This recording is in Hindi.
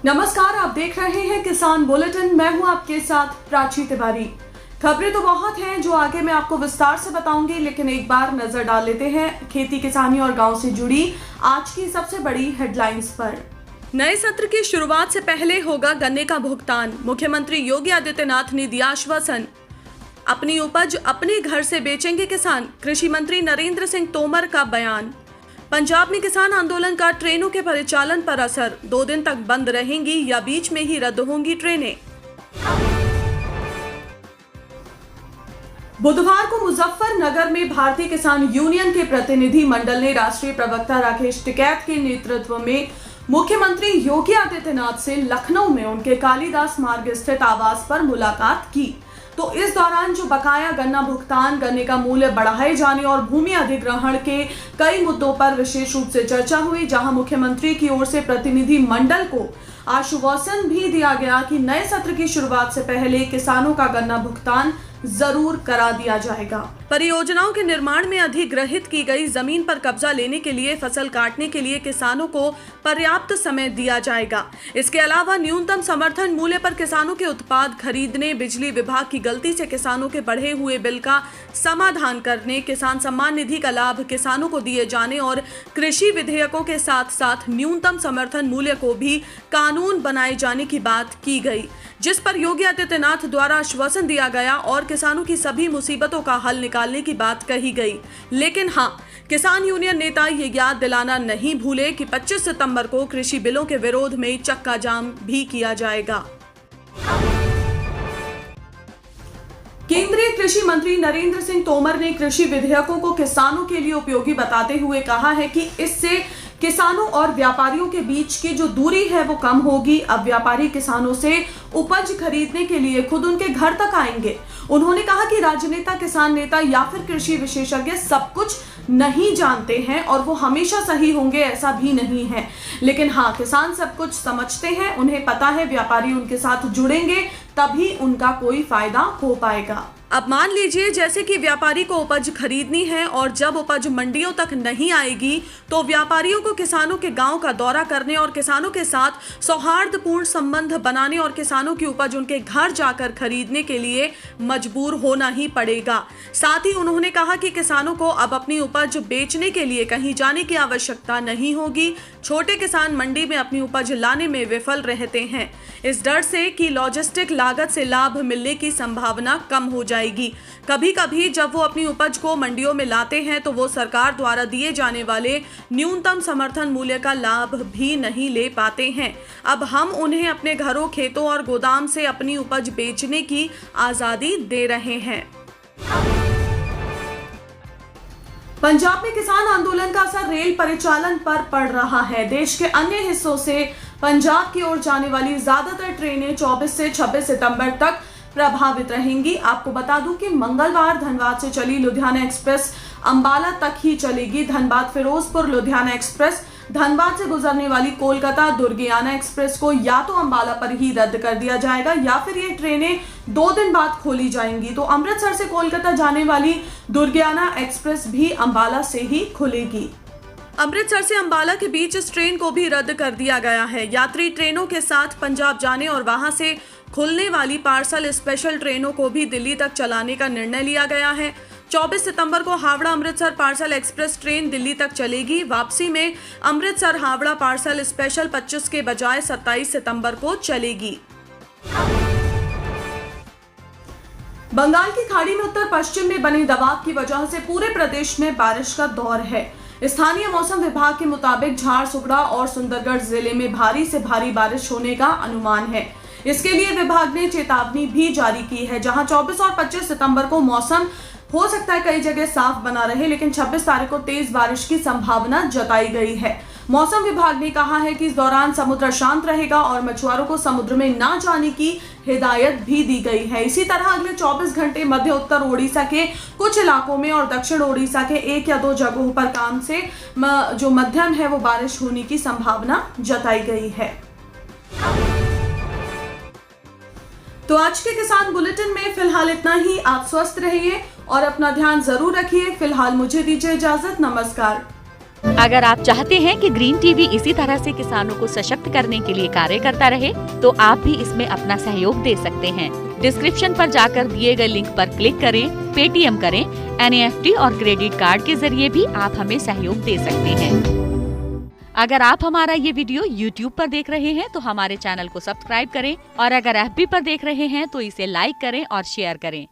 नमस्कार, आप देख रहे हैं किसान बुलेटिन। मैं हूं आपके साथ प्राची तिवारी। खबरें तो बहुत हैं जो आगे मैं आपको विस्तार से बताऊंगी, लेकिन एक बार नजर डाल लेते हैं खेती किसानी और गांव से जुड़ी आज की सबसे बड़ी हेडलाइंस पर। नए सत्र की शुरुआत से पहले होगा गन्ने का भुगतान। मुख्यमंत्री योगी आदित्यनाथ ने दिया आश्वासन। अपनी उपज अपने घर से बेचेंगे किसान, कृषि मंत्री नरेंद्र सिंह तोमर का बयान। पंजाब में किसान आंदोलन का ट्रेनों के परिचालन पर असर, 2 दिन तक बंद रहेंगी या बीच में ही रद्द होंगी ट्रेनें। बुधवार को मुजफ्फरनगर में भारतीय किसान यूनियन के प्रतिनिधि मंडल ने राष्ट्रीय प्रवक्ता राकेश टिकैत के नेतृत्व में मुख्यमंत्री योगी आदित्यनाथ से लखनऊ में उनके कालिदास मार्ग स्थित आवास पर मुलाकात की। तो इस दौरान जो बकाया गन्ना भुगतान, गन्ने का मूल्य बढ़ाए जाने और भूमि अधिग्रहण के कई मुद्दों पर विशेष रूप से चर्चा हुई, जहां मुख्यमंत्री की ओर से प्रतिनिधि मंडल को आश्वासन भी दिया गया कि नए सत्र की शुरुआत से पहले किसानों का गन्ना भुगतान जरूर करा दिया जाएगा। परियोजनाओं के निर्माण में अधिग्रहित की गई जमीन पर कब्जा लेने के लिए फसल काटने के लिए किसानों को पर्याप्त समय दिया जाएगा। इसके अलावा न्यूनतम समर्थन मूल्य पर किसानों के उत्पाद खरीदने, बिजली विभाग की गलती से किसानों के बढ़े हुए बिल का समाधान करने, किसान सम्मान निधि का लाभ किसानों को दिए जाने और कृषि विधेयकों के साथ साथ न्यूनतम समर्थन मूल्य को भी कानून बनाए जाने की बात की गई, जिस पर योगी आदित्यनाथ द्वारा आश्वासन दिया गया और किसानों की सभी मुसीबतों का हल निकालने की बात कही गई। लेकिन हाँ, किसान यूनियन नेता ये याद दिलाना नहीं भूले कि 25 सितंबर को कृषि बिलों के विरोध में चक्का जाम भी किया जाएगा। केंद्रीय कृषि मंत्री नरेंद्र सिंह तोमर ने कृषि विधेयकों को किसानों के लिए उपयोगी बताते हुए कहा है कि इससे किसानों और व्यापारियों के बीच की जो दूरी है वो कम होगी। अब व्यापारी किसानों से उपज खरीदने के लिए खुद उनके घर तक आएंगे। उन्होंने कहा कि राजनेता, किसान नेता या फिर कृषि विशेषज्ञ सब कुछ नहीं जानते हैं और वो हमेशा सही होंगे, ऐसा भी नहीं है। लेकिन हाँ, किसान सब कुछ समझते हैं, उन्हें पता है व्यापारी उनके साथ जुड़ेंगे तभी उनका कोई फायदा हो पाएगा। अब मान लीजिए जैसे कि व्यापारी को उपज खरीदनी है और जब उपज मंडियों तक नहीं आएगी तो व्यापारियों को किसानों के गांव का दौरा करने और किसानों के साथ सौहार्दपूर्ण संबंध बनाने और किसानों की उपज उनके घर जाकर खरीदने के लिए मजबूर होना ही पड़ेगा। साथ ही उन्होंने कहा कि किसानों को अब अपनी उपज बेचने के लिए कहीं जाने की आवश्यकता नहीं होगी। छोटे किसान मंडी में अपनी उपज लाने में विफल रहते हैं, इस डर से कि लॉजिस्टिक लागत से लाभ मिलने की संभावना कम हो जाएगी। कभी कभी जब वो अपनी उपज को मंडियों में लाते हैं तो वो सरकार द्वारा दिए जाने वाले न्यूनतम समर्थन मूल्य का लाभ भी नहीं ले पाते हैं। अब हम उन्हें अपने घरों, खेतों और गोदाम से अपनी उपज बेचने की आजादी दे रहे हैं। पंजाब में किसान आंदोलन का असर रेल परिचालन पर पड़ रहा है। देश के अन्य हिस्सों से पंजाब की ओर जाने वाली ज्यादातर ट्रेनें 24 से 26 सितंबर तक प्रभावित रहेंगी। आपको बता दूं कि मंगलवार धनबाद से चली लुधियाना एक्सप्रेस अंबाला तक ही चलेगी। धनबाद फिरोजपुर लुधियाना एक्सप्रेस, धनबाद से गुजरने वाली कोलकाता दुर्गियाना एक्सप्रेस को या तो अंबाला पर ही रद्द कर दिया जाएगा या फिर ये ट्रेनें 2 दिन बाद खोली जाएंगी। तो अमृतसर से कोलकाता जाने वाली दुर्गियाना एक्सप्रेस भी अंबाला से ही खुलेगी। अमृतसर से अंबाला के बीच इस ट्रेन को भी रद्द कर दिया गया है। यात्री ट्रेनों के साथ पंजाब जाने और वहां से खुलने वाली पार्सल स्पेशल ट्रेनों को भी दिल्ली तक चलाने का निर्णय लिया गया है। 24 सितंबर को Howrah Amritsar parcel express train Delhi तक चलेगी। वापसी में अमृतसर हावड़ा पार्सल स्पेशल 25 के बजाय 27 सितंबर को चलेगी। बंगाल की खाड़ी में उत्तर पश्चिम में बने दबाव की वजह से पूरे प्रदेश में बारिश का दौर है। स्थानीय मौसम विभाग के मुताबिक झारसुगड़ा और सुंदरगढ़ जिले में भारी से भारी बारिश होने का अनुमान है। इसके लिए विभाग ने चेतावनी भी जारी की है, जहां 24 और 25 सितंबर को मौसम हो सकता है कई जगह साफ बना रहे, लेकिन 26 तारीख को तेज बारिश की संभावना जताई गई है। मौसम विभाग ने कहा है कि इस दौरान समुद्र शांत रहेगा और मछुआरों को समुद्र में ना जाने की हिदायत भी दी गई है। इसी तरह अगले 24 घंटे मध्य उत्तर ओडिशा के कुछ इलाकों में और दक्षिण ओडिशा के 1 या 2 जगहों पर काम से जो मध्यम है वो बारिश होने की संभावना जताई गई है। तो आज के किसान बुलेटिन में फिलहाल इतना ही। आप स्वस्थ रहिए और अपना ध्यान जरूर रखिए। फिलहाल मुझे दीजिए इजाजत। नमस्कार। अगर आप चाहते हैं कि ग्रीन टीवी इसी तरह से किसानों को सशक्त करने के लिए कार्य करता रहे, तो आप भी इसमें अपना सहयोग दे सकते हैं। डिस्क्रिप्शन पर जाकर दिए गए लिंक पर क्लिक करें, पेटीएम करें, NEFT और क्रेडिट कार्ड के जरिए भी आप हमें सहयोग दे सकते हैं। अगर आप हमारा ये वीडियो YouTube पर देख रहे हैं तो हमारे चैनल को सब्सक्राइब करें और अगर FB पर देख रहे हैं तो इसे लाइक करें और शेयर करें।